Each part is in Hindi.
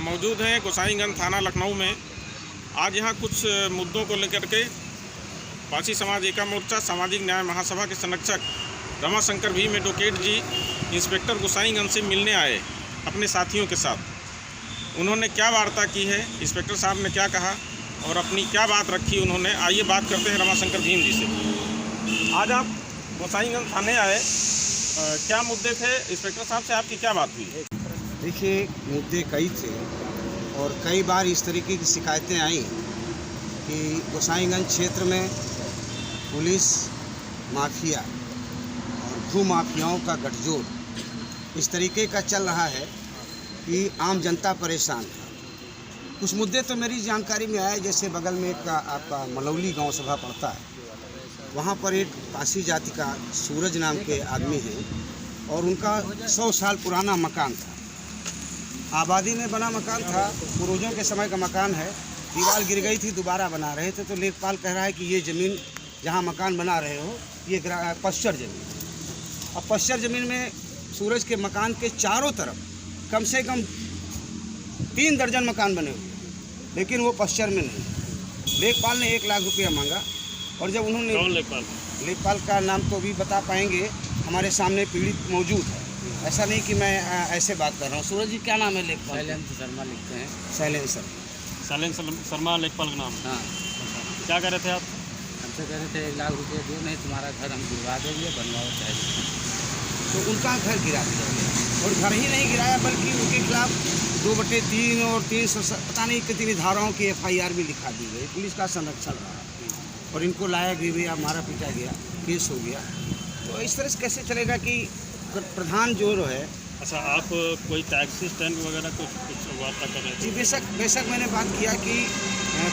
मौजूद हैं गोसाईगंज थाना लखनऊ में। आज यहाँ कुछ मुद्दों को लेकर के पारसी समाज एका मोर्चा सामाजिक न्याय महासभा के संरक्षक रमाशंकर भीम एडवोकेट जी इंस्पेक्टर गोसाईगंज से मिलने आए अपने साथियों के साथ। उन्होंने क्या वार्ता की है, इंस्पेक्टर साहब ने क्या कहा और अपनी क्या बात रखी उन्होंने, आइए बात करते हैं रमाशंकर भीम जी से। आज आप गोसाईगंज थाने आए, क्या मुद्दे थे? इंस्पेक्टर साहब से आपकी क्या बात हुई? देखिए, मुद्दे कई थे और कई बार इस तरीके की शिकायतें आई कि गोसाईगंज क्षेत्र में पुलिस माफिया और भू माफियाओं का गठजोड़ इस तरीके का चल रहा है कि आम जनता परेशान है। कुछ मुद्दे तो मेरी जानकारी में आए, जैसे बगल में एक आपका मलौली गांव सभा पड़ता है, वहाँ पर एक पासी जाति का सूरज नाम के आदमी हैं और उनका 100 साल पुराना मकान था, आबादी में बना मकान था, पूर्वजों के समय का मकान है। दीवार गिर गई थी, दोबारा बना रहे थे, तो लेखपाल कह रहा है कि ये ज़मीन जहाँ मकान बना रहे हो ये पश्चर ज़मीन। अब पश्चर ज़मीन में सूरज के मकान के चारों तरफ कम से कम 3 दर्जन मकान बने हुए, लेकिन वो पश्चर में नहीं। लेखपाल ने 1 लाख रुपया मांगा और जब उन्होंने, कौन लेखपाल? लेखपाल का नाम तो भी बता पाएंगे, हमारे सामने पीड़ित मौजूद है, ऐसा नहीं कि मैं ऐसे बात कर रहा हूँ। सूरज जी क्या नाम है लेखपाल? शैलेंद्र शर्मा लिखते हैं। शैलेंद्र शर्मा लेखपाल का नाम। हाँ, क्या कह रहे थे आप? हमसे कह रहे थे 1 लाख रुपये दो, नहीं तुम्हारा घर हम गिरवा देंगे, बनवाओ चाहे। तो उनका घर गिरा दिया गया और घर ही नहीं गिराया बल्कि उनके खिलाफ 2/3 और 300 पता नहीं कितनी धाराओं की FIR भी लिखा दी गई। पुलिस का संरक्षण रहा और इनको लाया गया, मारा पीटा गया, केस हो गया। तो इस तरह से कैसे चलेगा कि प्रधान जो है। अच्छा, आप कोई टैक्सी स्टैंड वगैरह कुछ वार्ता कर रहे थे? जी बेशक मैंने बात किया कि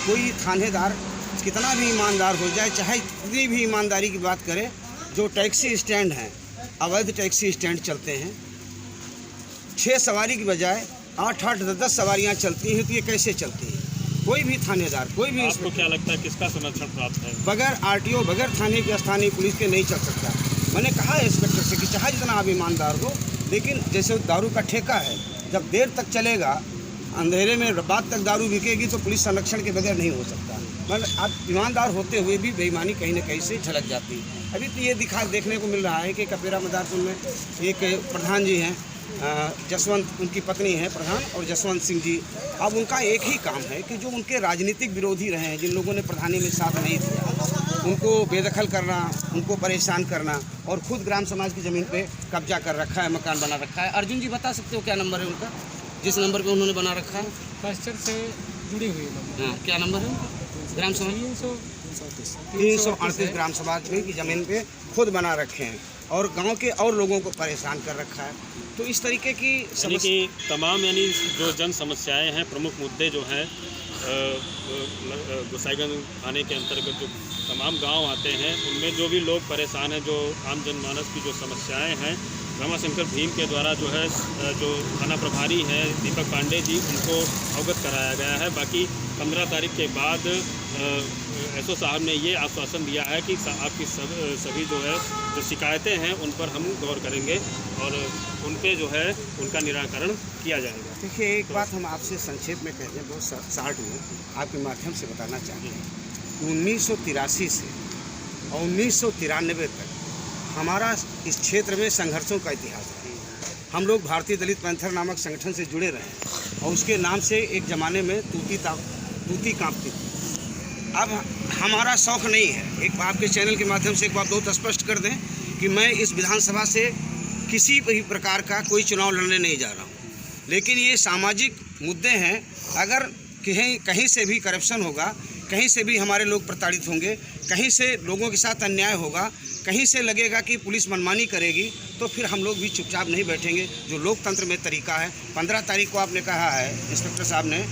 कोई थानेदार कितना भी ईमानदार हो जाए, चाहे कितनी भी ईमानदारी की बात करे, जो टैक्सी स्टैंड हैं, अवैध टैक्सी स्टैंड चलते हैं, 6 सवारी की बजाय 8-8, 10-10 सवारियाँ चलती हैं, तो ये कैसे चलती हैं? कोई भी थानेदार, कोई भी, आपको क्या लगता है किसका संरक्षण प्राप्त है? बगैर RTO, बगैर थाने के स्थानीय पुलिस के नहीं चल सकता। मैंने कहा है इंस्पेक्टर से कि चाहे जितना आप ईमानदार हो, लेकिन जैसे दारू का ठेका है, जब देर तक चलेगा, अंधेरे में रात तक दारू बिकेगी, तो पुलिस संरक्षण के बगैर नहीं हो सकता। मतलब आप ईमानदार होते हुए भी बेईमानी कहीं न कहीं से झलक जाती है। अभी तो ये देखने को मिल रहा है कि कपेरा मदारपुर में एक प्रधान जी हैं, जसवंत, उनकी पत्नी है प्रधान, और जसवंत सिंह जी। अब उनका एक ही काम है कि जो उनके राजनीतिक विरोधी रहे हैं, जिन लोगों ने प्रधानी में साथ नहीं दिया, उनको बेदखल करना, उनको परेशान करना, और खुद ग्राम समाज की ज़मीन पे कब्जा कर रखा है, मकान बना रखा है। अर्जुन जी बता सकते हो क्या नंबर है उनका, जिस नंबर पे उन्होंने बना रखा है? पश्चर से जुड़ी हुई नंबर। हाँ, क्या नंबर है? ग्राम समाज 338 ग्राम समाज में की ज़मीन पे खुद बना रखे हैं और गांव के और लोगों को परेशान कर रखा है। तो इस तरीके की तमाम जो जन समस्याएं हैं, प्रमुख मुद्दे जो हैं गोसाईगंज थाने के अंतर्गत जो तमाम गांव आते हैं, उनमें जो भी लोग परेशान हैं, जो आम जनमानस की जो समस्याएं हैं, रमाशंकर भीम के द्वारा जो है, जो थाना प्रभारी हैं दीपक पांडे जी, उनको अवगत कराया गया है। बाकी 15 तारीख के बाद SO साहब ने ये आश्वासन दिया है कि आपकी सभी जो है जो शिकायतें हैं उन पर हम गौर करेंगे और उन पे जो है उनका निराकरण किया जाएगा। देखिए, एक बात हम आपसे संक्षेप में कह दें, बहुत शार्ट में आपके माध्यम से बताना चाहते हैं कि 1983 से और 1993 तक हमारा इस क्षेत्र में संघर्षों का इतिहास है। हम लोग भारतीय दलित पैंथर नामक संगठन से जुड़े रहे और उसके नाम से एक ज़माने में तूती कांपती थी। अब हमारा शौक़ नहीं है, एक आपके चैनल के माध्यम से एक बात बहुत स्पष्ट कर दें कि मैं इस विधानसभा से किसी भी प्रकार का कोई चुनाव लड़ने नहीं जा रहा हूँ, लेकिन ये सामाजिक मुद्दे हैं। अगर कहीं से भी करप्शन होगा, कहीं से भी हमारे लोग प्रताड़ित होंगे, कहीं से लोगों के साथ अन्याय होगा, कहीं से लगेगा कि पुलिस मनमानी करेगी, तो फिर हम लोग भी चुपचाप नहीं बैठेंगे। जो लोकतंत्र में तरीका है, 15 तारीख को आपने कहा है इंस्पेक्टर साहब ने,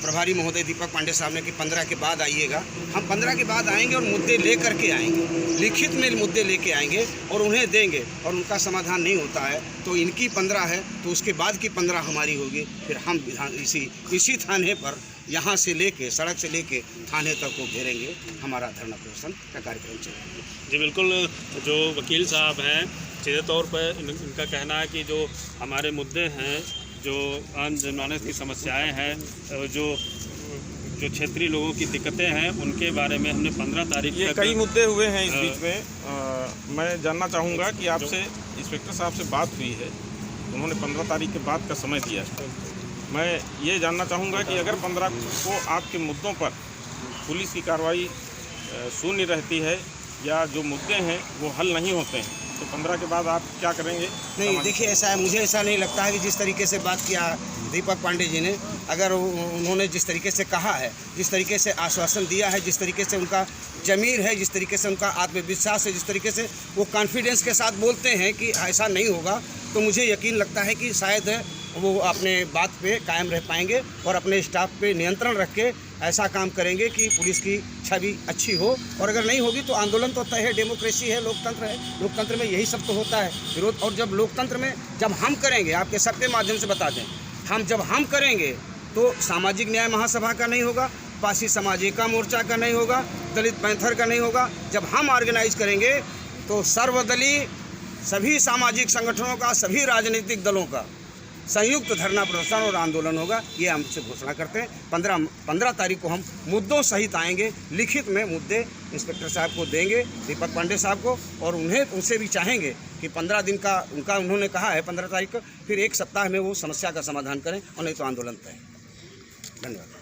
प्रभारी महोदय दीपक पांडे साहब ने, कि 15 के बाद आइएगा। हम 15 के बाद आएंगे और मुद्दे ले करके आएंगे, लिखित में मुद्दे लेके आएंगे और उन्हें देंगे, और उनका समाधान नहीं होता है तो इनकी 15 है तो उसके बाद की 15 हमारी होगी। फिर हम इसी थाने पर यहाँ से लेके, सड़क से लेके थाने तक को घेरेंगे, हमारा धरना प्रदर्शन का कार्यक्रम चलेगा। जी बिल्कुल, जो वकील साहब हैं, सीधे तौर पर इनका कहना है कि जो हमारे मुद्दे हैं जो आम जनमानस की समस्याएं हैं, जो क्षेत्रीय लोगों की दिक्कतें हैं, उनके बारे में हमने 15 तारीख ये तक कई मुद्दे हुए हैं इस बीच में। मैं जानना चाहूँगा कि आपसे इंस्पेक्टर साहब से बात हुई है, उन्होंने 15 तारीख के बाद का समय दिया है। मैं ये जानना चाहूँगा कि अगर 15 को आपके मुद्दों पर पुलिस की कार्रवाई शून्य रहती है या जो मुद्दे हैं वो हल नहीं होते हैं, तो 15 के बाद आप क्या करेंगे? नहीं, देखिए ऐसा है, मुझे ऐसा नहीं लगता है कि जिस तरीके से बात किया दीपक पांडे जी ने, अगर उन्होंने जिस तरीके से कहा है, जिस तरीके से आश्वासन दिया है, जिस तरीके से उनका ज़मीर है, जिस तरीके से उनका आत्मविश्वास है, जिस तरीके से वो कॉन्फिडेंस के साथ बोलते हैं कि ऐसा नहीं होगा, तो मुझे यकीन लगता है कि शायद वो अपने बात पे कायम रह पाएंगे और अपने स्टाफ पे नियंत्रण रख के ऐसा काम करेंगे कि पुलिस की छवि अच्छी हो। और अगर नहीं होगी तो आंदोलन तो तय है, डेमोक्रेसी है, लोकतंत्र है, लोकतंत्र में यही सब तो होता है, विरोध। और जब लोकतंत्र में जब हम करेंगे, आपके सबके माध्यम से बता दें, जब हम करेंगे तो सामाजिक न्याय महासभा का नहीं होगा, पासी समाज एका मोर्चा का नहीं होगा, दलित पैंथर का नहीं होगा। जब हम ऑर्गेनाइज करेंगे तो सर्वदलीय सभी सामाजिक संगठनों का, सभी राजनीतिक दलों का संयुक्त धरना प्रदर्शन और आंदोलन होगा, ये हमसे घोषणा करते हैं। 15 तारीख को हम मुद्दों सहित आएंगे, लिखित में मुद्दे इंस्पेक्टर साहब को देंगे, दीपक पांडे साहब को, और उनसे भी चाहेंगे कि 15 दिन का उन्होंने कहा है 15 तारीख को, फिर 1 सप्ताह में वो समस्या का समाधान करें और नहीं तो आंदोलन तय। धन्यवाद।